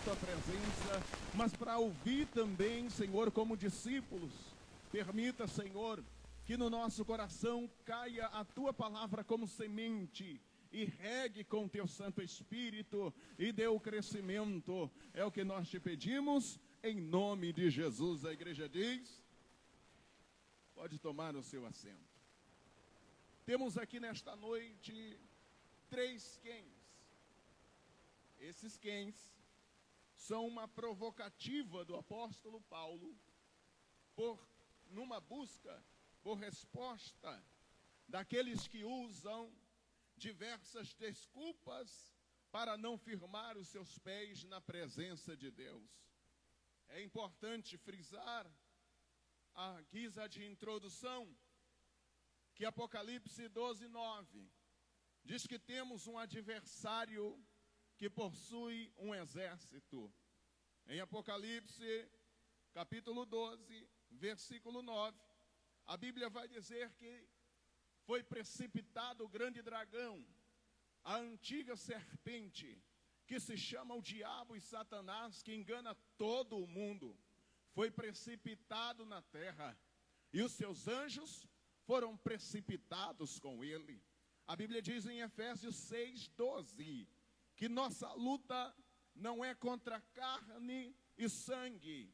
Tua presença, mas para ouvir também, Senhor, como discípulos. Permita, Senhor, que no nosso coração caia a Tua palavra como semente e regue com Teu Santo Espírito e dê o crescimento. É o que nós te pedimos, em nome de Jesus. A igreja diz: pode tomar o seu assento. Temos aqui nesta noite 3 quens. Esses quens são uma provocativa do apóstolo Paulo numa busca por resposta daqueles que usam diversas desculpas para não firmar os seus pés na presença de Deus. É importante frisar, à guisa de introdução, que Apocalipse 12:9 diz que temos um adversário que possui um exército. Em Apocalipse, capítulo 12, versículo 9, a Bíblia vai dizer que foi precipitado o grande dragão, a antiga serpente, que se chama o diabo e Satanás, que engana todo o mundo. Foi precipitado na terra, e os seus anjos foram precipitados com ele. A Bíblia diz em Efésios 6:12, que nossa luta não é contra carne e sangue.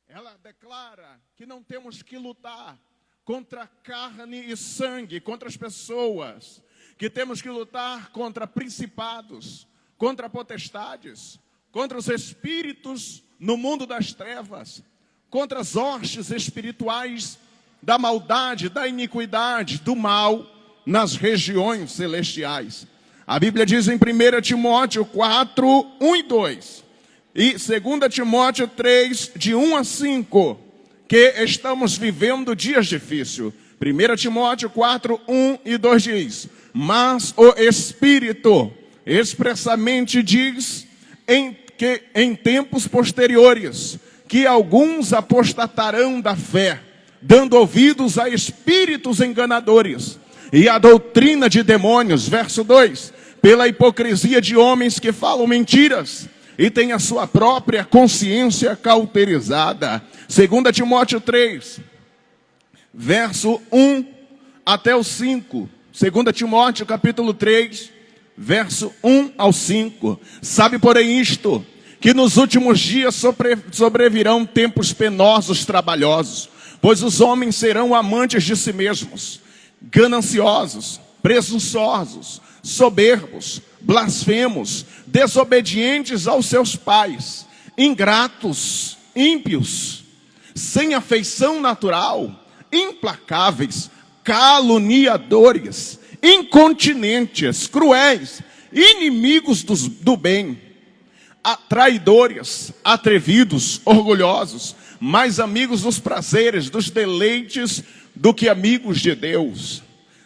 Ela declara que não temos que lutar contra carne e sangue, contra as pessoas, que temos que lutar contra principados, contra potestades, contra os espíritos no mundo das trevas, contra as hostes espirituais da maldade, da iniquidade, do mal nas regiões celestiais. A Bíblia diz em 1 Timóteo 4, 1 e 2, e 2 Timóteo 3, de 1 a 5, que estamos vivendo dias difíceis. 1 Timóteo 4, 1 e 2 diz: mas o Espírito expressamente diz que em tempos posteriores, que alguns apostatarão da fé, dando ouvidos a espíritos enganadores e a doutrina de demônios. Verso 2, pela hipocrisia de homens que falam mentiras e têm a sua própria consciência cauterizada. 2 Timóteo 3, verso 1 até o 5. 2 Timóteo capítulo 3, verso 1 ao 5. Sabe, porém, isto, que nos últimos dias sobrevirão tempos penosos, trabalhosos, pois os homens serão amantes de si mesmos, gananciosos, presunçosos, soberbos, blasfemos, desobedientes aos seus pais, ingratos, ímpios, sem afeição natural, implacáveis, caluniadores, incontinentes, cruéis, inimigos do bem, traidores, atrevidos, orgulhosos, mais amigos dos prazeres, dos deleites, do que amigos de Deus,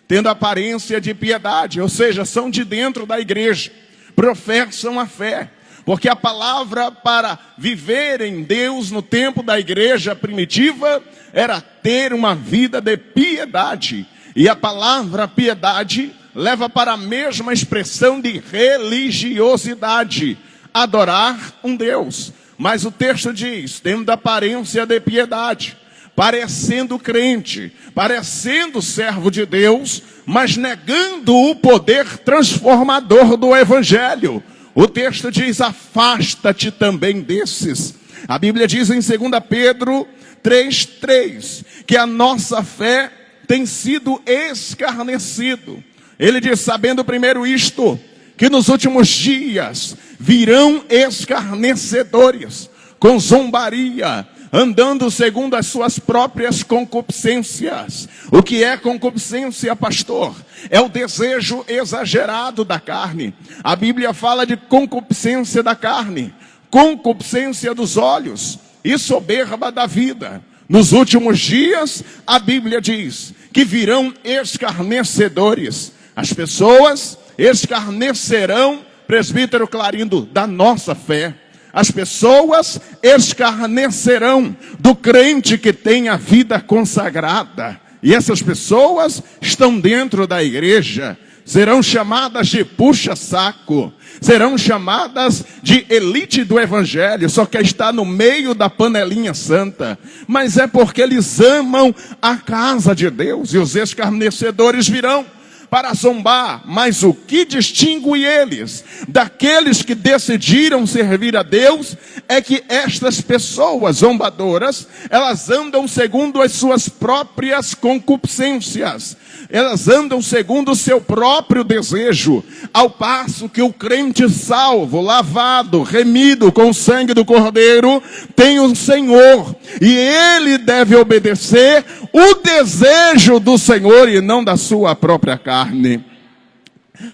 tendo aparência de piedade, ou seja, são de dentro da igreja, professam a fé, porque a palavra para viver em Deus no tempo da igreja primitiva era ter uma vida de piedade, e a palavra piedade leva para a mesma expressão de religiosidade, adorar um Deus. Mas o texto diz, tendo aparência de piedade, parecendo crente, parecendo servo de Deus, mas negando o poder transformador do evangelho. O texto diz, afasta-te também desses. A Bíblia diz em 2 Pedro 3:3, que a nossa fé tem sido escarnecido. Ele diz, sabendo primeiro isto, que nos últimos dias virão escarnecedores, com zombaria, andando segundo as suas próprias concupiscências. O que é concupiscência, pastor? É o desejo exagerado da carne. A Bíblia fala de concupiscência da carne, concupiscência dos olhos e soberba da vida. Nos últimos dias, a Bíblia diz que virão escarnecedores. As pessoas escarnecerão, presbítero Clarindo, da nossa fé. As pessoas escarnecerão do crente que tem a vida consagrada. E essas pessoas estão dentro da igreja. serão chamadas de puxa-saco, serão chamadas de elite do evangelho, só que está no meio da panelinha santa, mas é porque eles amam a casa de Deus, e os escarnecedores virão para zombar. Mas o que distingue eles daqueles que decidiram servir a Deus é que estas pessoas zombadoras, elas andam segundo as suas próprias concupiscências, elas andam segundo o seu próprio desejo, ao passo que o crente salvo, lavado, remido com o sangue do Cordeiro, tem o Senhor, e ele deve obedecer o desejo do Senhor e não da sua própria carne.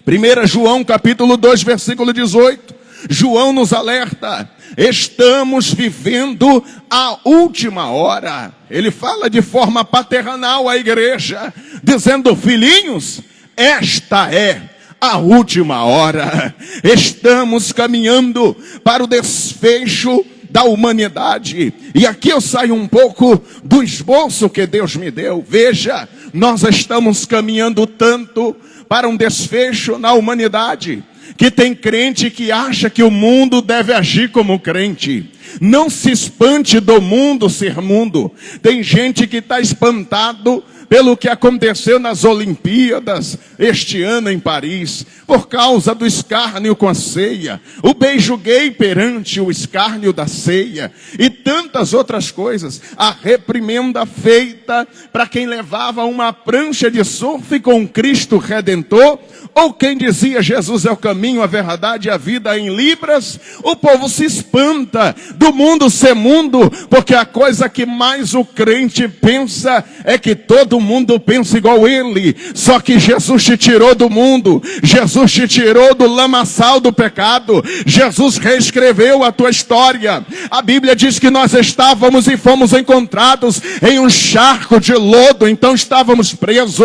1 João capítulo 2, versículo 18, João nos alerta: estamos vivendo a última hora. Ele fala de forma paternal à igreja, dizendo: filhinhos, esta é a última hora. Estamos caminhando para o desfecho da humanidade. E aqui eu saio um pouco do esboço que Deus me deu. Veja, nós estamos caminhando tanto para um desfecho na humanidade, que tem crente que acha que o mundo deve agir como crente. Não se espante do mundo ser mundo. Tem gente que está espantado pelo que aconteceu nas Olimpíadas este ano em Paris, por causa do escárnio com a ceia, o beijo gay perante o escárnio da ceia, e tantas outras coisas. A reprimenda feita para quem levava uma prancha de surf com Cristo Redentor, ou quem dizia Jesus é o caminho, a verdade e a vida em libras. O povo se espanta do mundo ser mundo, porque a coisa que mais o crente pensa é que todo mundo pensa igual ele. Só que Jesus te tirou do mundo, Jesus te tirou do lamaçal do pecado, Jesus reescreveu a tua história. A Bíblia diz que nós estávamos e fomos encontrados em um charco de lodo, então estávamos presos.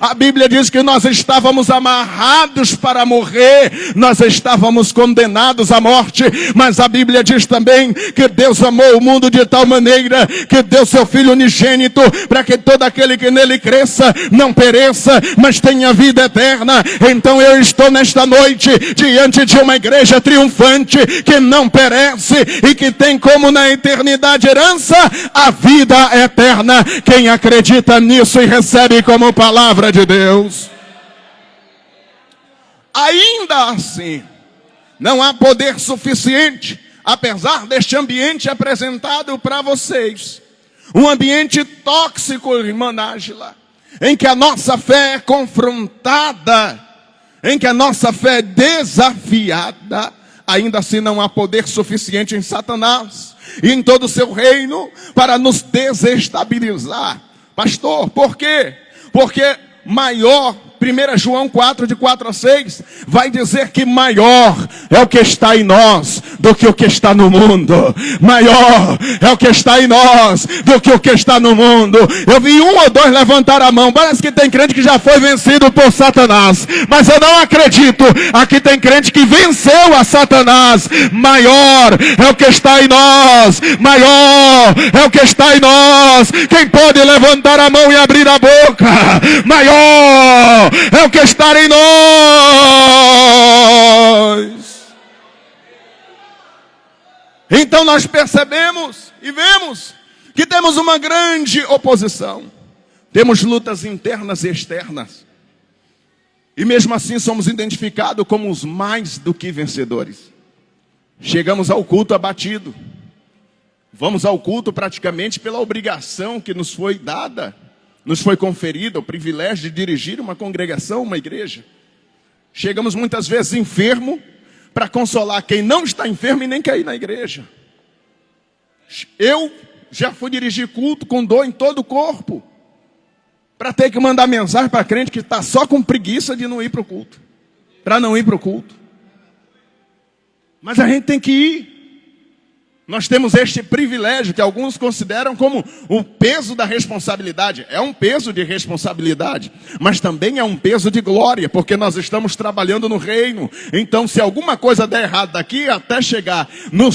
A Bíblia diz que nós estávamos amarrados para morrer, nós estávamos condenados à morte, mas a Bíblia diz também que Deus amou o mundo de tal maneira que deu seu Filho unigênito, para que todo aquele que nele cresça não pereça, mas tenha vida eterna. Então eu estou nesta noite diante de uma igreja triunfante, que não perece e que tem como na eternidade herança a vida eterna. Quem acredita nisso e recebe como palavra de Deus? Ainda assim, não há poder suficiente, apesar deste ambiente apresentado para vocês, um ambiente tóxico, irmã Nájila, em que a nossa fé é confrontada, em que a nossa fé é desafiada. Ainda assim não há poder suficiente em Satanás e em todo o seu reino para nos desestabilizar. Pastor, por quê? Porque maior, 1 João 4, de 4 a 6, vai dizer que maior é o que está em nós do que o que está no mundo. Maior é o que está em nós do que o que está no mundo. Eu vi um ou dois levantar a mão. Parece que tem crente que já foi vencido por Satanás, mas eu não acredito. Aqui tem crente que venceu a Satanás. Maior é o que está em nós. Maior é o que está em nós. Quem pode levantar a mão e abrir a boca? Maior é o que está em nós. Então nós percebemos e vemos que temos uma grande oposição. Temos lutas internas e externas. E mesmo assim somos identificados como os mais do que vencedores. Chegamos ao culto abatido. Vamos ao culto praticamente pela obrigação que nos foi dada. Nos foi conferido o privilégio de dirigir uma congregação, uma igreja. Chegamos muitas vezes enfermo para consolar quem não está enfermo e nem quer ir na igreja. Eu já fui dirigir culto com dor em todo o corpo, para ter que mandar mensagem para crente que está só com preguiça de não ir para o culto, para não ir para o culto. Mas a gente tem que ir. Nós temos este privilégio que alguns consideram como o peso da responsabilidade. É um peso de responsabilidade, mas também é um peso de glória, porque nós estamos trabalhando no reino. Então, se alguma coisa der errado daqui até chegar no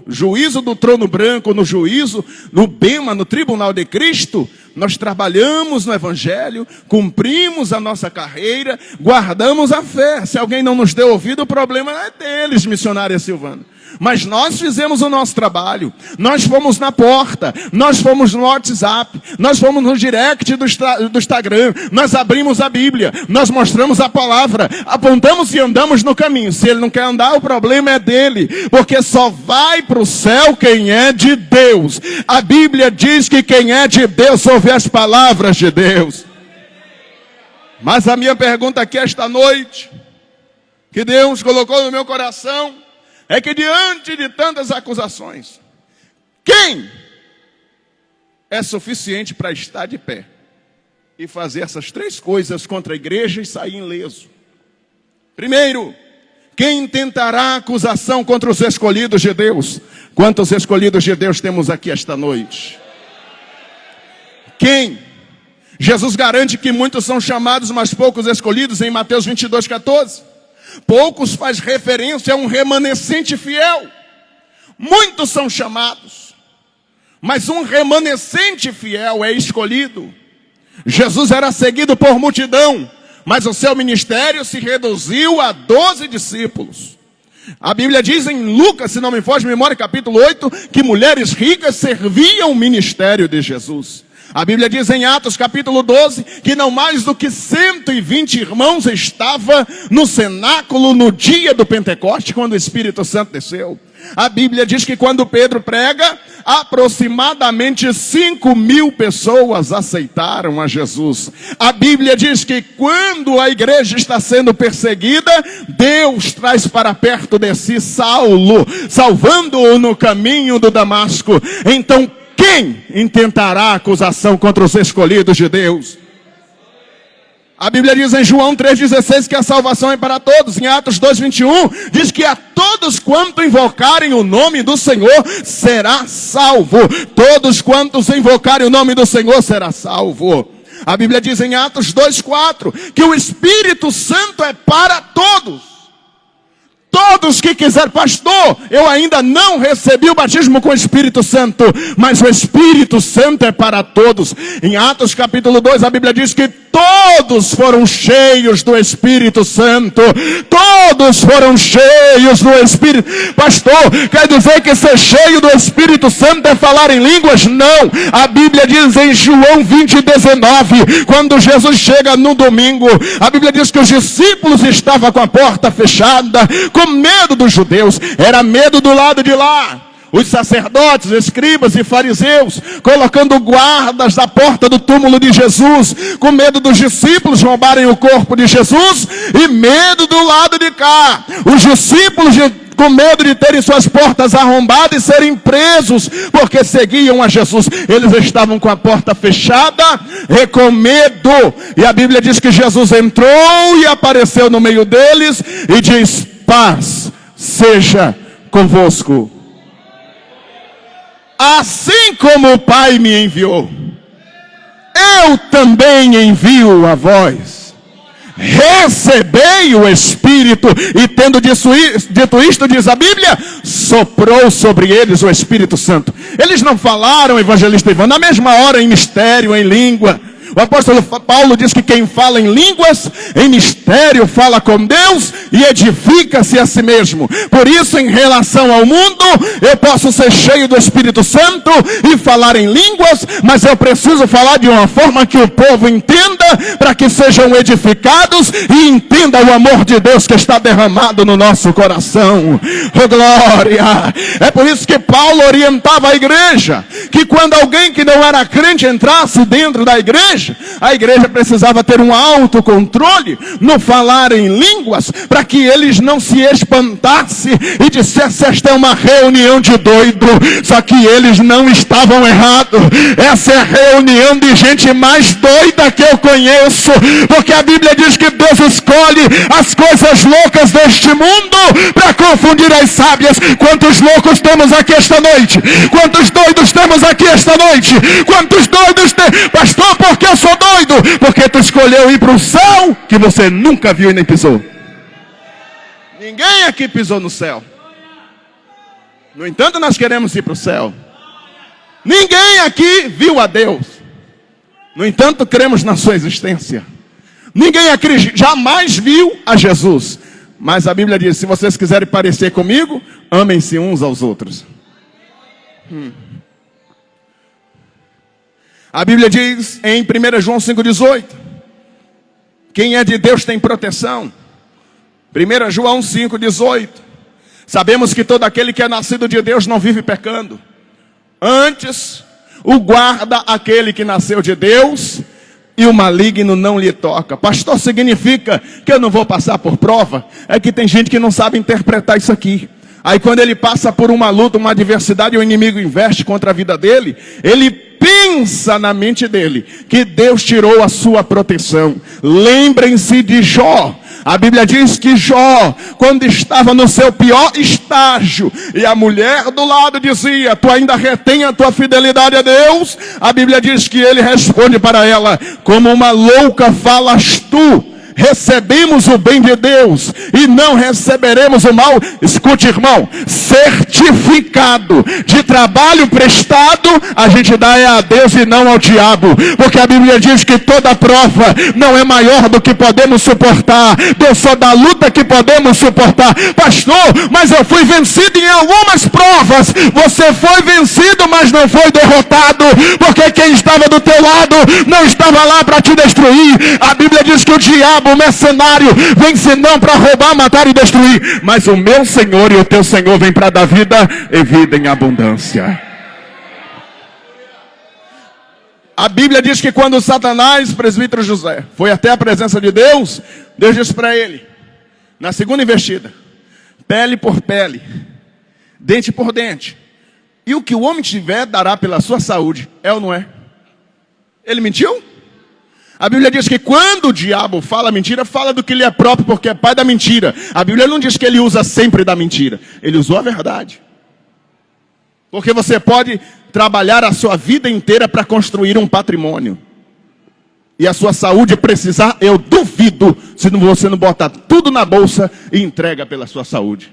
juízo do trono branco, no juízo, no bema, no tribunal de Cristo, nós trabalhamos no Evangelho, cumprimos a nossa carreira, guardamos a fé. Se alguém não nos deu ouvido, o problema é deles, missionária Silvana. Mas nós fizemos o nosso trabalho, nós fomos na porta, nós fomos no WhatsApp, nós fomos no direct do Instagram, nós abrimos a Bíblia, nós mostramos a palavra, apontamos e andamos no caminho. Se ele não quer andar, o problema é dele, porque só vai para o céu quem é de Deus. A Bíblia diz que quem é de Deus ouve as palavras de Deus. Mas a minha pergunta aqui esta noite, que Deus colocou no meu coração, é que diante de tantas acusações, quem é suficiente para estar de pé e fazer essas três coisas contra a igreja e sair ileso? Primeiro, quem tentará acusação contra os escolhidos de Deus? Quantos escolhidos de Deus temos aqui esta noite? Quem? Jesus garante que muitos são chamados, mas poucos escolhidos, em Mateus 22:14. Poucos faz referência a um remanescente fiel. Muitos são chamados, mas um remanescente fiel é escolhido. Jesus era seguido por multidão, mas o seu ministério se reduziu a 12 discípulos. A Bíblia diz em Lucas, se não me foge a memória, capítulo 8, que mulheres ricas serviam o ministério de Jesus. A Bíblia diz em Atos capítulo 12, que não mais do que 120 irmãos estavam no cenáculo no dia do Pentecoste, quando o Espírito Santo desceu. A Bíblia diz que quando Pedro prega, aproximadamente 5.000 pessoas aceitaram a Jesus. A Bíblia diz que quando a igreja está sendo perseguida, Deus traz para perto de si Saulo, salvando-o no caminho do Damasco. Então, quem intentará acusação contra os escolhidos de Deus? A Bíblia diz em João 3,16 que a salvação é para todos. Em Atos 2,21 diz que a todos quanto invocarem o nome do Senhor será salvo. Todos quantos invocarem o nome do Senhor será salvo. A Bíblia diz em Atos 2,4 que o Espírito Santo é para todos. Todos que quiser, pastor, eu ainda não recebi o batismo com o Espírito Santo, mas o Espírito Santo é para todos. Em Atos capítulo 2, a Bíblia diz que todos foram cheios do Espírito Santo. Todos foram cheios do Espírito. Pastor, quer dizer que ser cheio do Espírito Santo é falar em línguas? Não. A Bíblia diz em João 20:19, quando Jesus chega no domingo, a Bíblia diz que os discípulos estavam com a porta fechada, com medo dos judeus. Era medo do lado de lá. Os sacerdotes, escribas e fariseus, colocando guardas da porta do túmulo de Jesus, com medo dos discípulos roubarem o corpo de Jesus, e medo do lado de cá. Os discípulos com medo de terem suas portas arrombadas e serem presos, porque seguiam a Jesus. Eles estavam com a porta fechada e com medo. E a Bíblia diz que Jesus entrou e apareceu no meio deles e diz: paz seja convosco. Assim como o Pai me enviou, eu também envio a vós. Recebei o Espírito. E tendo dito isto, diz a Bíblia, soprou sobre eles o Espírito Santo. Eles não falaram, evangelista Ivan, na mesma hora em mistério, em língua. O apóstolo Paulo diz que quem fala em línguas, em mistério, fala com Deus e edifica-se a si mesmo. Por isso, em relação ao mundo, eu posso ser cheio do Espírito Santo e falar em línguas, mas eu preciso falar de uma forma que o povo entenda, para que sejam edificados e entenda o amor de Deus que está derramado no nosso coração. Oh, glória! É por isso que Paulo orientava a igreja, que quando alguém que não era crente entrasse dentro da igreja, a igreja precisava ter um autocontrole no falar em línguas, para que eles não se espantassem e dissessem: esta é uma reunião de doido. Só que eles não estavam errados. Essa é a reunião de gente mais doida que eu conheço, porque a Bíblia diz que Deus escolhe as coisas loucas deste mundo para confundir as sábias. Quantos loucos temos aqui esta noite? Quantos doidos temos aqui esta noite? Quantos doidos tem? Pastor, por que eu sou doido? Porque tu escolheu ir para o céu que você nunca viu e nem pisou. Ninguém aqui pisou no céu. No entanto, nós queremos ir para o céu. Ninguém aqui viu a Deus. No entanto, cremos na sua existência. Ninguém aqui jamais viu a Jesus. Mas a Bíblia diz: se vocês quiserem parecer comigo, amem-se uns aos outros. A Bíblia diz em 1 João 5,18: quem é de Deus tem proteção. 1 João 5,18: sabemos que todo aquele que é nascido de Deus não vive pecando. Antes, o guarda aquele que nasceu de Deus, e o maligno não lhe toca. Pastor, significa que eu não vou passar por prova? É que tem gente que não sabe interpretar isso aqui. Aí quando ele passa por uma luta, uma adversidade, o inimigo investe contra a vida dele, ele pensa na mente dele que Deus tirou a sua proteção. Lembrem-se de Jó. A Bíblia diz que Jó, quando estava no seu pior estágio, e a mulher do lado dizia: tu ainda retém a tua fidelidade a Deus? A Bíblia diz que ele responde para ela: como uma louca falas tu. Recebemos o bem de Deus e não receberemos o mal. Escute, irmão, certificado de trabalho prestado a gente dá a Deus e não ao diabo, porque a Bíblia diz que toda prova não é maior do que podemos suportar. Deus só dá luta que podemos suportar. Pastor, mas eu fui vencido em algumas provas. Você foi vencido, mas não foi derrotado, porque quem estava do teu lado não estava lá para te destruir. A Bíblia diz que o diabo, o mercenário, vem senão para roubar, matar e destruir, mas o meu Senhor e o teu Senhor vem para dar vida e vida em abundância. A Bíblia diz que quando Satanás, presbítero José, foi até a presença de Deus, Deus disse para ele, na segunda investida: pele por pele, dente por dente, e o que o homem tiver dará pela sua saúde. É ou não é? Ele mentiu? A Bíblia diz que quando o diabo fala mentira, fala do que lhe é próprio, porque é pai da mentira. A Bíblia não diz que ele usa sempre da mentira. Ele usou a verdade. Porque você pode trabalhar a sua vida inteira para construir um patrimônio. E a sua saúde precisar, eu duvido, se você não botar tudo na bolsa e entrega pela sua saúde.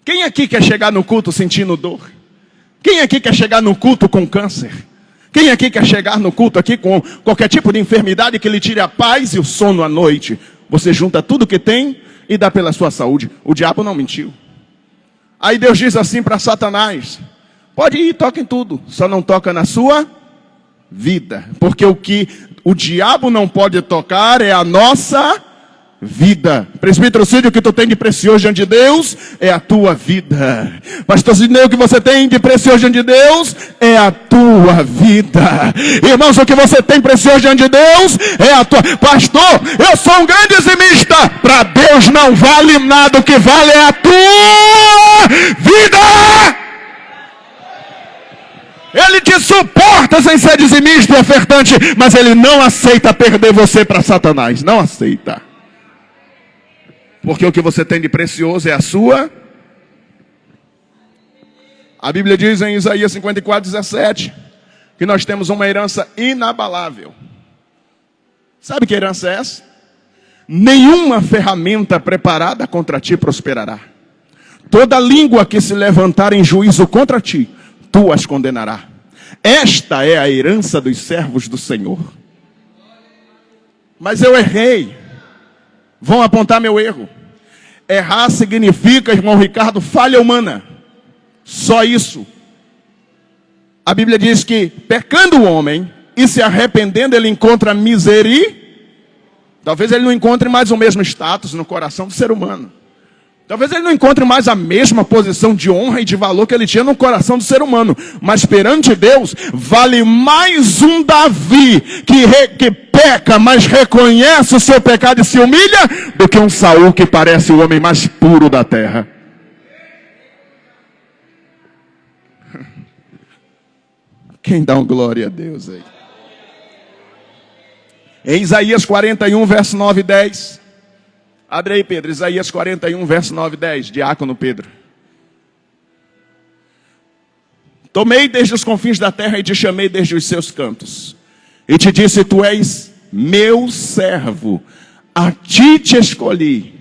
Quem aqui quer chegar no culto sentindo dor? Quem aqui quer chegar no culto com câncer? Quem aqui quer chegar no culto aqui com qualquer tipo de enfermidade que lhe tire a paz e o sono à noite? Você junta tudo que tem e dá pela sua saúde. O diabo não mentiu. Aí Deus diz assim para Satanás: pode ir, toca em tudo, só não toca na sua vida. Porque o que o diabo não pode tocar é a nossa vida. Presbítero Cídio, o que tu tem de precioso diante de Deus é a tua vida. Pastor Sidney, o que você tem de precioso diante de Deus é a tua vida. Irmãos, o que você tem precioso diante de Deus é a tua... Pastor, eu sou um grande dizimista. Para Deus não vale nada, o que vale é a tua vida. Ele te suporta sem ser dizimista e ofertante, mas ele não aceita perder você para Satanás. Não aceita. Porque o que você tem de precioso é a sua. A Bíblia diz em Isaías 54:17 que nós temos uma herança inabalável. Sabe que herança é essa? Nenhuma ferramenta preparada contra ti prosperará. Toda língua que se levantar em juízo contra ti, tu as condenarás. Esta é a herança dos servos do Senhor. Mas eu errei. Vão apontar meu erro. Errar significa, irmão Ricardo, falha humana. Só isso. A Bíblia diz que, pecando o homem e se arrependendo, ele encontra misericórdia. Talvez ele não encontre mais o mesmo status no coração do ser humano. Talvez ele não encontre mais a mesma posição de honra e de valor que ele tinha no coração do ser humano. Mas perante Deus, vale mais um Davi que peca, mas reconhece o seu pecado e se humilha, do que um Saul que parece o homem mais puro da terra. Quem dá uma glória a Deus aí? Em Isaías 41, verso 9 e 10. Abre aí, Pedro, Isaías 41, verso 9 e 10, diácono Pedro. Tomei desde os confins da terra e te chamei desde os seus cantos. E te disse, tu és meu servo, a ti te escolhi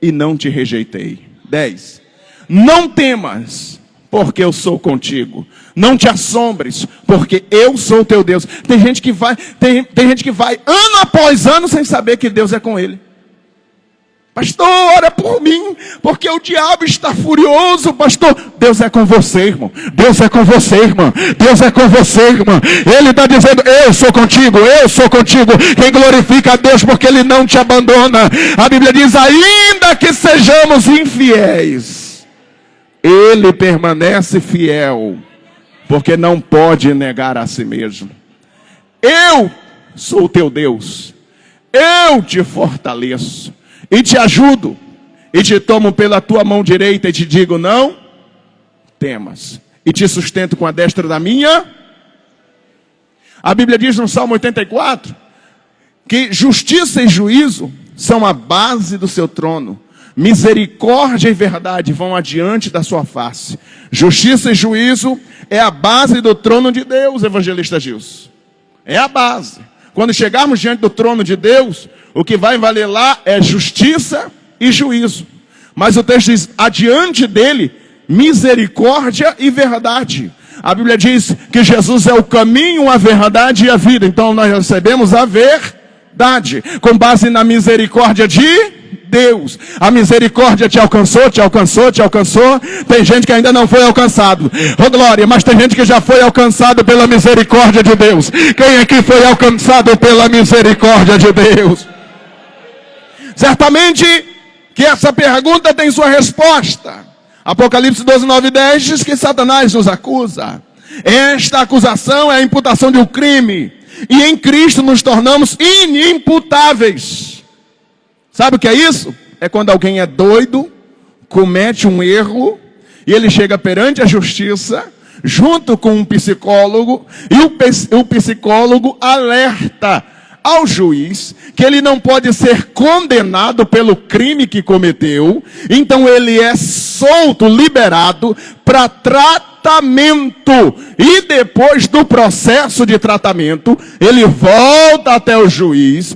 e não te rejeitei. 10. Não temas, porque eu sou contigo. Não te assombres, porque eu sou teu Deus. Tem gente que vai ano após ano sem saber que Deus é com ele. Pastor, ora por mim, porque o diabo está furioso, pastor. Deus é com você, irmão. Deus é com você, irmã. Deus é com você, irmã. Ele está dizendo, eu sou contigo, eu sou contigo. Quem glorifica a Deus porque Ele não te abandona. A Bíblia diz, ainda que sejamos infiéis, Ele permanece fiel, porque não pode negar a si mesmo. Eu sou o teu Deus. Eu te fortaleço. E te ajudo, e te tomo pela tua mão direita e te digo, não temas. E te sustento com a destra da minha. A Bíblia diz no Salmo 84, que justiça e juízo são a base do seu trono. Misericórdia e verdade vão adiante da sua face. Justiça e juízo é a base do trono de Deus, evangelista Gilson. É a base. Quando chegarmos diante do trono de Deus, o que vai valer lá é justiça e juízo. Mas o texto diz, adiante dele, misericórdia e verdade. A Bíblia diz que Jesus é o caminho, a verdade e a vida. Então nós recebemos a verdade, com base na misericórdia de Deus. A misericórdia te alcançou, te alcançou, te alcançou. Tem gente que ainda não foi alcançado. Oh glória, mas tem gente que já foi alcançado pela misericórdia de Deus. Quem aqui foi alcançado pela misericórdia de Deus? Certamente que essa pergunta tem sua resposta. Apocalipse 12, 9 e 10 diz que Satanás nos acusa. Esta acusação é a imputação de um crime. E em Cristo nos tornamos inimputáveis. Sabe o que é isso? É quando alguém é doido, comete um erro, e ele chega perante a justiça, junto com um psicólogo, e o psicólogo alerta ao juiz que ele não pode ser condenado pelo crime que cometeu. Então ele é solto, liberado para tratamento. E depois do processo de tratamento, ele volta até o juiz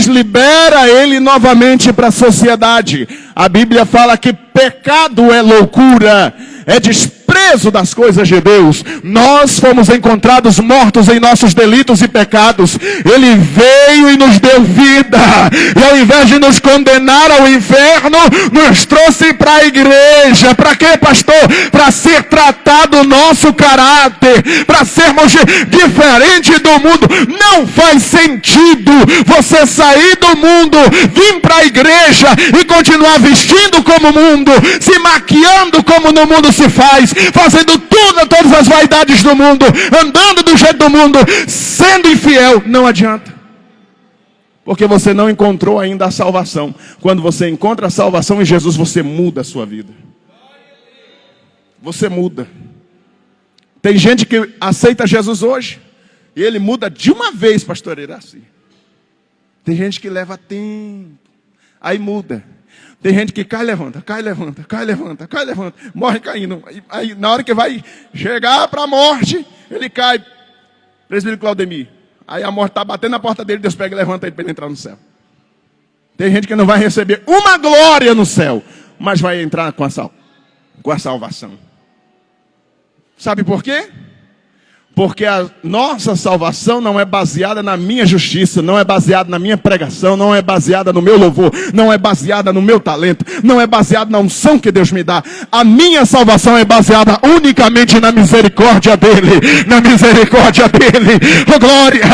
libera ele novamente para a sociedade. A Bíblia fala que pecado é loucura, é desprezo das coisas de Deus. Nós fomos encontrados mortos em nossos delitos e pecados. Ele veio e nos deu vida. E ao invés de nos condenar ao inferno, nos trouxe para a igreja. Para quê, pastor? Para ser tratado o nosso caráter, para sermos diferentes do mundo. Não faz sentido você sair do mundo, vir para a igreja e continuar vestindo como o mundo, se maquiando como no mundo se faz, fazendo todas as vaidades do mundo, andando do jeito do mundo, sendo infiel. Não adianta, porque você não encontrou ainda a salvação. Quando você encontra a salvação em Jesus, você muda a sua vida. Você muda. Tem gente que aceita Jesus hoje e ele muda de uma vez, pastor Iraci. Tem gente que leva tempo, aí muda. Tem gente que cai, levanta, cai, levanta, cai, levanta, cai, levanta, morre caindo. Aí na hora que vai chegar para a morte, ele cai. Presbítero Claudemir. Aí a morte está batendo na porta dele, Deus pega e levanta ele para ele entrar no céu. Tem gente que não vai receber uma glória no céu, mas vai entrar com a salvação. Sabe por quê? Porque a nossa salvação não é baseada na minha justiça, não é baseada na minha pregação, não é baseada no meu louvor, não é baseada no meu talento, não é baseada na unção que Deus me dá. A minha salvação é baseada unicamente na misericórdia dEle, na misericórdia dEle. Oh, glória!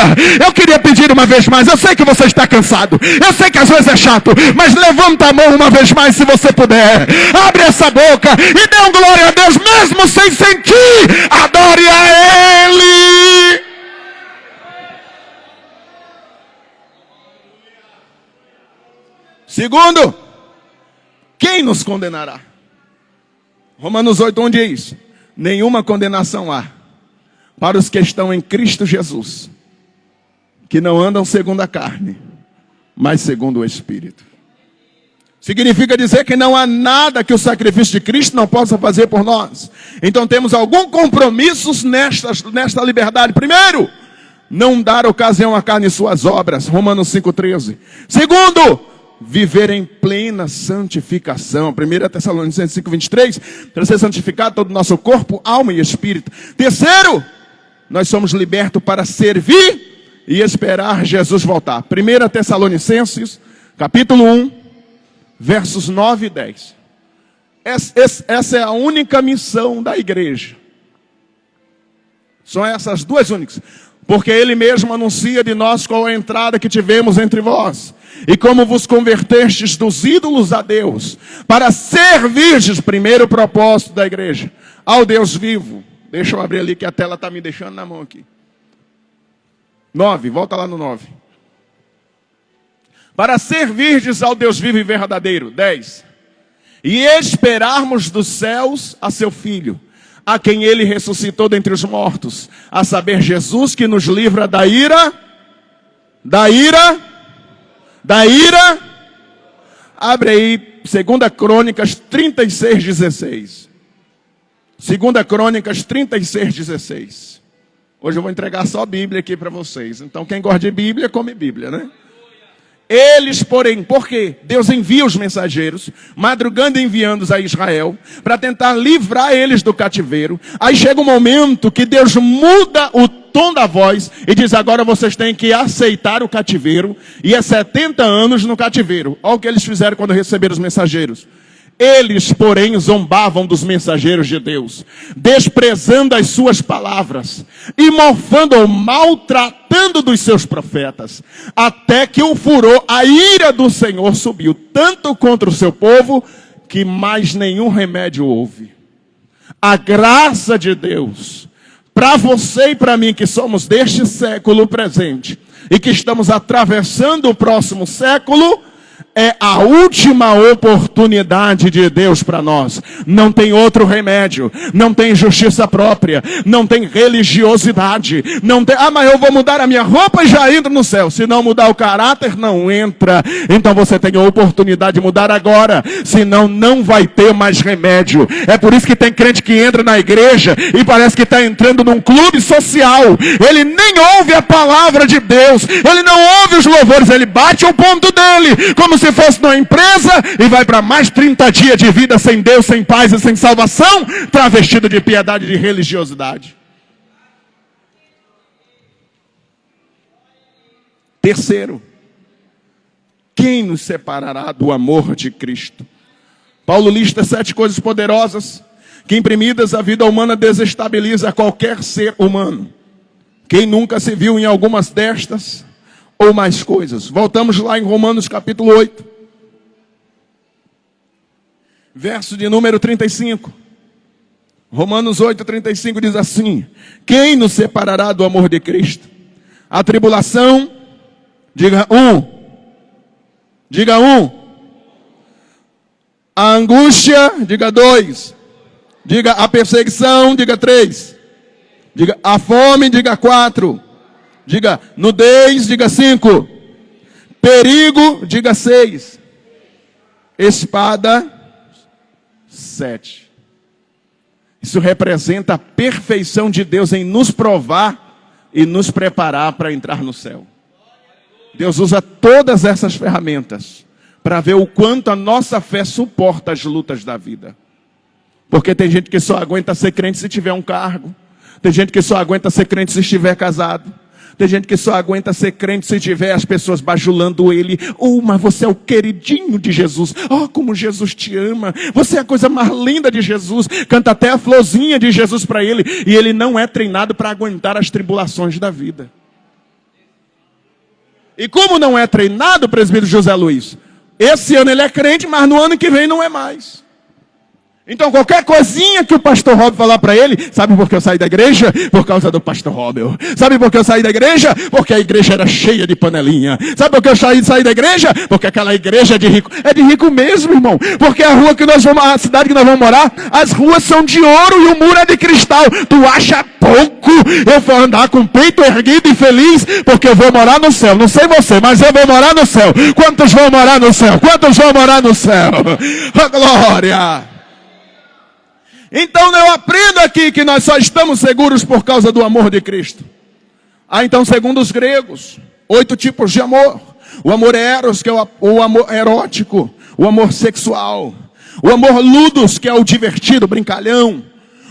Eu queria pedir uma vez mais, eu sei que você está cansado, eu sei que às vezes é chato, mas levanta a mão uma vez mais se você puder. Abre essa boca e dê um glória a Deus, mesmo sem sentir. Adore a Ele. Segundo, quem nos condenará? Romanos 8:1 diz: nenhuma condenação há para os que estão em Cristo Jesus, que não andam segundo a carne, mas segundo o Espírito. Significa dizer que não há nada que o sacrifício de Cristo não possa fazer por nós. Então temos alguns compromissos nesta liberdade. Primeiro, não dar ocasião à carne em suas obras. Romanos 5:13. Segundo, viver em plena santificação. 1 Tessalonicenses 5:23. Para ser santificado todo o nosso corpo, alma e espírito. Terceiro, nós somos libertos para servir e esperar Jesus voltar. 1 Tessalonicenses, capítulo 1. Versos 9 e 10. Essa é a única missão da igreja. São essas duas únicas. Porque ele mesmo anuncia de nós qual a entrada que tivemos entre vós. E como vos convertestes dos ídolos a Deus. Para servirdes, primeiro propósito da igreja, ao Deus vivo. Deixa eu abrir ali que a tela está me deixando na mão aqui. 9, volta lá no 9. Para servirdes ao Deus vivo e verdadeiro. 10. E esperarmos dos céus a seu Filho, a quem ele ressuscitou dentre os mortos, a saber, Jesus, que nos livra da ira. Abre aí 2 Crônicas 36:16. 2 Crônicas 36:16. Hoje eu vou entregar só a Bíblia aqui para vocês. Então quem gosta de Bíblia, come Bíblia, né? Eles, porém, porque Deus envia os mensageiros, madrugando e enviando-os a Israel, para tentar livrar eles do cativeiro. Aí chega um momento que Deus muda o tom da voz e diz: agora vocês têm que aceitar o cativeiro. E é 70 anos no cativeiro. Olha o que eles fizeram quando receberam os mensageiros. Eles, porém, zombavam dos mensageiros de Deus, desprezando as suas palavras, e mofando ou maltratando dos seus profetas, até que o furor, a ira do Senhor subiu, tanto contra o seu povo, que mais nenhum remédio houve. A graça de Deus, para você e para mim, que somos deste século presente, e que estamos atravessando o próximo século, é a última oportunidade de Deus para nós. Não tem outro remédio. Não tem justiça própria. Não tem religiosidade. Não tem, mas eu vou mudar a minha roupa e já entro no céu. Se não mudar o caráter, não entra. Então você tem a oportunidade de mudar agora. Senão não vai ter mais remédio. É por isso que tem crente que entra na igreja e parece que está entrando num clube social. Ele nem ouve a palavra de Deus. Ele não ouve os louvores. Ele bate o ponto dele. Como se fosse numa empresa e vai para mais 30 dias de vida sem Deus, sem paz e sem salvação, travestido de piedade e de religiosidade. Terceiro, quem nos separará do amor de Cristo? Paulo lista 7 coisas poderosas que, imprimidas à vida humana, desestabiliza qualquer ser humano. Quem nunca se viu em algumas destas ou mais coisas? Voltamos lá em Romanos capítulo 8. Verso de número 35. Romanos 8:35 diz assim: quem nos separará do amor de Cristo? A tribulação, diga um. A angústia, diga 2. Diga a perseguição, diga 3. Diga a fome, diga 4. Diga nudez, diga 5. Perigo, diga 6. Espada, 7. Isso representa a perfeição de Deus em nos provar e nos preparar para entrar no céu. Deus usa todas essas ferramentas para ver o quanto a nossa fé suporta as lutas da vida. Porque tem gente que só aguenta ser crente se tiver um cargo. Tem gente que só aguenta ser crente se estiver casado. Tem gente que só aguenta ser crente se tiver as pessoas bajulando ele. Mas você é o queridinho de Jesus. Como Jesus te ama. Você é a coisa mais linda de Jesus. Canta até a florzinha de Jesus para ele. E ele não é treinado para aguentar as tribulações da vida. E como não é treinado, presbítero José Luiz, esse ano ele é crente, mas no ano que vem não é mais. Então qualquer coisinha que o pastor Rob falar para ele, sabe por que eu saí da igreja? Por causa do pastor Rob. Sabe por que eu saí da igreja? Porque a igreja era cheia de panelinha. Sabe por que eu saí da igreja? Porque aquela igreja é de rico. É de rico mesmo, irmão. Porque a rua que nós vamos, a cidade que nós vamos morar, as ruas são de ouro e o muro é de cristal. Tu acha pouco eu vou andar com o peito erguido e feliz, porque eu vou morar no céu. Não sei você, mas eu vou morar no céu. Quantos vão morar no céu? Quantos vão morar no céu? Oh, glória! Então eu aprendo aqui que nós só estamos seguros por causa do amor de Cristo. Então, segundo os gregos, 8 tipos de amor. O amor eros, que é o amor erótico. O amor sexual. O amor ludus, que é o divertido, brincalhão.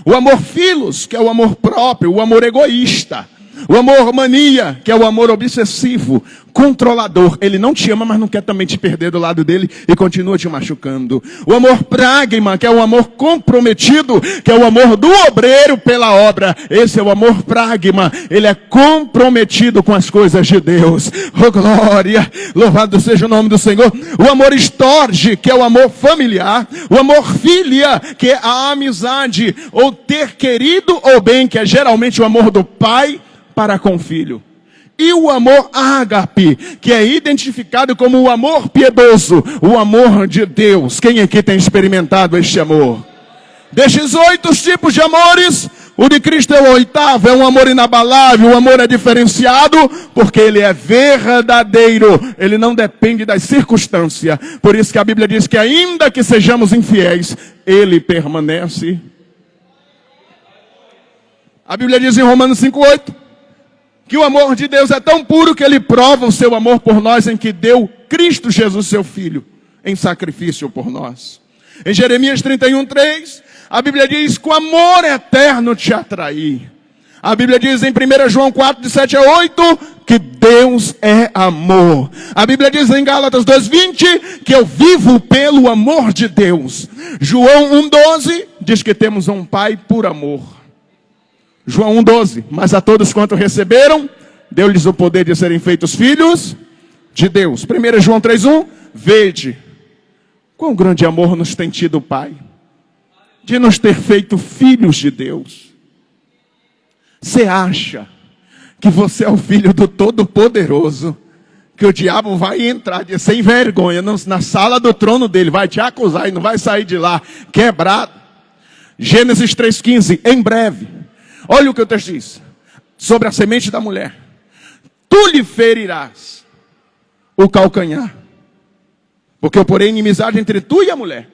O amor philos, que é o amor próprio, o amor egoísta. O amor mania, que é o amor obsessivo, controlador. Ele não te ama, mas não quer também te perder do lado dele e continua te machucando. O amor pragma, que é o amor comprometido, que é o amor do obreiro pela obra. Esse é o amor pragma. Ele é comprometido com as coisas de Deus. Oh, glória! Louvado seja o nome do Senhor. O amor storge, que é o amor familiar. O amor filia, que é a amizade, ou ter querido ou bem, que é geralmente o amor do pai para com o filho. E o amor ágape, que é identificado como o amor piedoso, o amor de Deus. Quem aqui tem experimentado este amor? Destes 8 tipos de amores, o de Cristo é o 8º, é um amor inabalável, o amor é diferenciado, porque ele é verdadeiro, ele não depende das circunstâncias. Por isso que a Bíblia diz que ainda que sejamos infiéis, ele permanece. A Bíblia diz em Romanos 5:8, que o amor de Deus é tão puro que ele prova o seu amor por nós em que deu Cristo Jesus, seu Filho, em sacrifício por nós. Em Jeremias 31:3, a Bíblia diz, com amor eterno te atraí. A Bíblia diz em 1 João 4:7-8, que Deus é amor. A Bíblia diz em Gálatas 2:20, que eu vivo pelo amor de Deus. João 1:12, diz que temos um Pai por amor. João 1:12, mas a todos quanto receberam, deu-lhes o poder de serem feitos filhos de Deus. 1 João 3:1, vede, quão grande amor nos tem tido o Pai, de nos ter feito filhos de Deus. Você acha que você é o filho do Todo-Poderoso, que o diabo vai entrar sem vergonha na sala do trono dele, vai te acusar e não vai sair de lá quebrado? Gênesis 3:15, em breve. Olha o que o texto diz, sobre a semente da mulher. Tu lhe ferirás o calcanhar, porque eu porei inimizade entre tu e a mulher.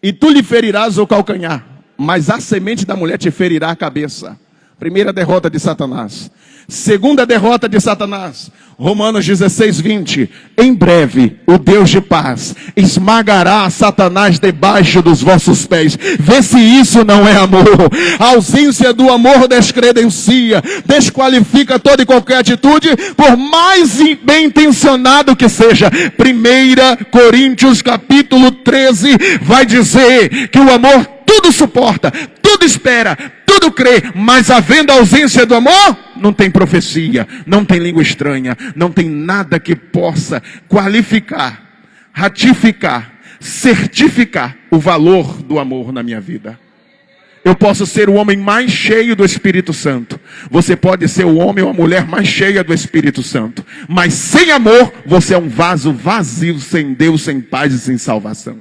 E tu lhe ferirás o calcanhar, mas a semente da mulher te ferirá a cabeça. Primeira derrota de Satanás. Segunda derrota de Satanás. Romanos 16:20. Em breve, o Deus de paz esmagará Satanás debaixo dos vossos pés. Vê se isso não é amor. A ausência do amor descredencia, desqualifica toda e qualquer atitude, por mais bem intencionado que seja. 1 Coríntios capítulo 13 vai dizer que o amor tudo suporta, tudo espera, tudo crê, mas havendo ausência do amor, não tem profecia, não tem língua estranha, não tem nada que possa qualificar, ratificar, certificar o valor do amor na minha vida. Eu posso ser o homem mais cheio do Espírito Santo. Você pode ser o homem ou a mulher mais cheia do Espírito Santo. Mas sem amor, você é um vaso vazio, sem Deus, sem paz e sem salvação.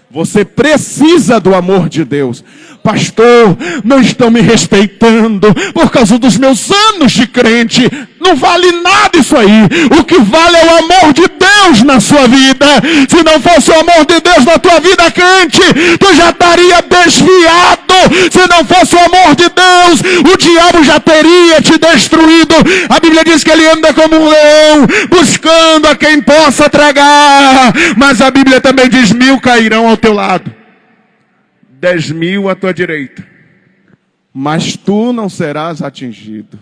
Você precisa do amor de Deus. Pastor, não estão me respeitando por causa dos meus anos de crente. Não vale nada isso aí. O que vale é o amor de Deus na sua vida. Se não fosse o amor de Deus na tua vida, crente, tu já estaria desviado. Se não fosse o amor de Deus, o diabo já teria te destruído. A Bíblia diz que ele anda como um leão, buscando a quem possa tragar. Mas a Bíblia também diz, 1000 cairão ao teu lado, 10.000 à tua direita, mas tu não serás atingido.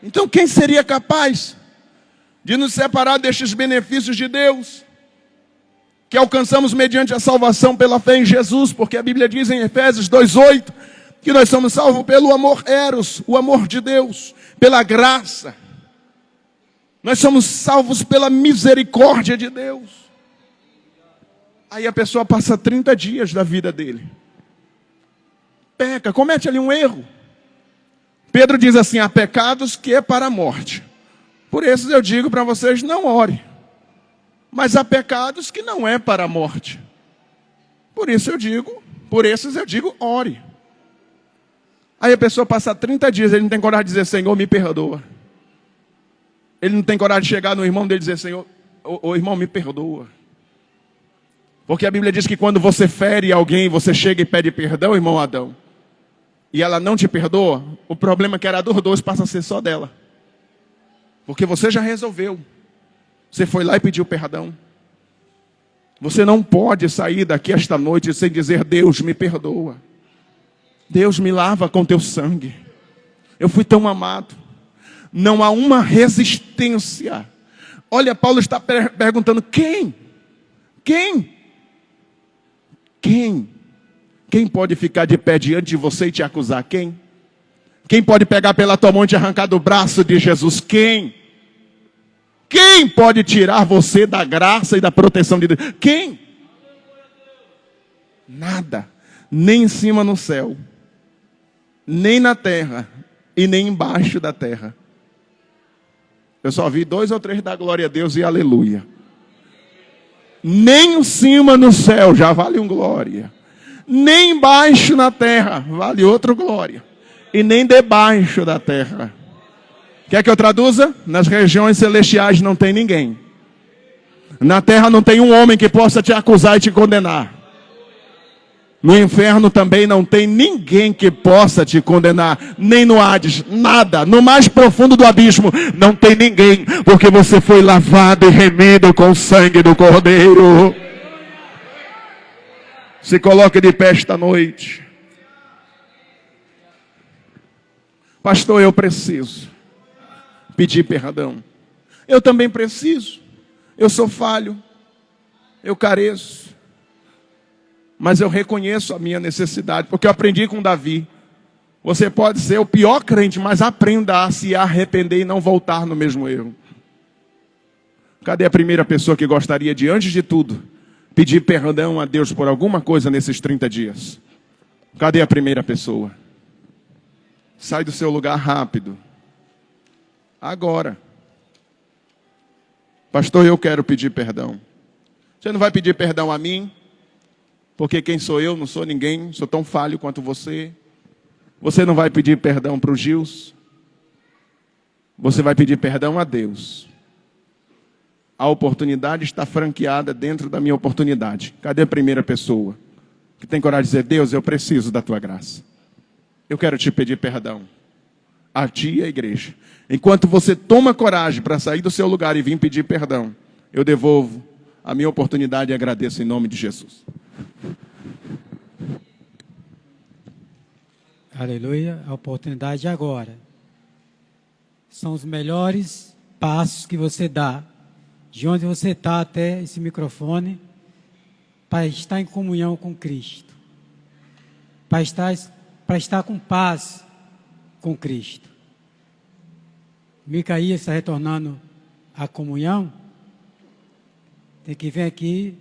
Então quem seria capaz de nos separar destes benefícios de Deus, que alcançamos mediante a salvação pela fé em Jesus? Porque a Bíblia diz em Efésios 2:8, que nós somos salvos pelo amor eros, o amor de Deus, pela graça. Nós somos salvos pela misericórdia de Deus. Aí a pessoa passa 30 dias da vida dele, peca, comete ali um erro. Pedro diz assim: há pecados que é para a morte. Por esses eu digo para vocês, não ore. Mas há pecados que não é para a morte. Por esses eu digo, ore. Aí a pessoa passa 30 dias, ele não tem coragem de dizer: Senhor, me perdoa. Ele não tem coragem de chegar no irmão dele e dizer: Senhor, ô irmão, me perdoa. Porque a Bíblia diz que quando você fere alguém, você chega e pede perdão, irmão Adão, e ela não te perdoa, o problema que era dos dois passa a ser só dela. Porque você já resolveu. Você foi lá e pediu perdão. Você não pode sair daqui esta noite sem dizer: Deus, me perdoa. Deus, me lava com teu sangue. Eu fui tão amado. Não há uma resistência. Olha, Paulo está perguntando: quem? Quem? Quem? Quem pode ficar de pé diante de você e te acusar? Quem? Quem pode pegar pela tua mão e te arrancar do braço de Jesus? Quem? Quem pode tirar você da graça e da proteção de Deus? Quem? Nada. Nem em cima no céu, nem na terra, e nem embaixo da terra. Eu só vi 2 ou 3 dar glória a Deus e aleluia. Nem em cima no céu, já vale um glória. Nem embaixo na terra, vale outro glória. E nem debaixo da terra. Quer que eu traduza? Nas regiões celestiais não tem ninguém. Na terra não tem um homem que possa te acusar e te condenar. No inferno também não tem ninguém que possa te condenar. Nem no Hades, nada. No mais profundo do abismo, não tem ninguém. Porque você foi lavado e remido com o sangue do Cordeiro. Se coloque de pé esta noite. Pastor, eu preciso pedir perdão. Eu também preciso. Eu sou falho. Eu careço. Mas eu reconheço a minha necessidade, porque eu aprendi com Davi. Você pode ser o pior crente, mas aprenda a se arrepender e não voltar no mesmo erro. Cadê a primeira pessoa que gostaria de, antes de tudo, pedir perdão a Deus por alguma coisa nesses 30 dias? Cadê a primeira pessoa? Sai do seu lugar rápido. Agora. Pastor, eu quero pedir perdão. Você não vai pedir perdão a mim? Porque quem sou eu? Não sou ninguém, sou tão falho quanto você. Você não vai pedir perdão para o Gils. Você vai pedir perdão a Deus. A oportunidade está franqueada dentro da minha oportunidade. Cadê a primeira pessoa que tem coragem de dizer: Deus, eu preciso da tua graça. Eu quero te pedir perdão. A ti e a igreja. Enquanto você toma coragem para sair do seu lugar e vir pedir perdão, eu devolvo a minha oportunidade e agradeço em nome de Jesus. Aleluia, a oportunidade agora. São os melhores passos que você dá, de onde você está até esse microfone, para estar em comunhão com Cristo, para estar com paz com Cristo. Micaías está retornando à comunhão, tem que vir aqui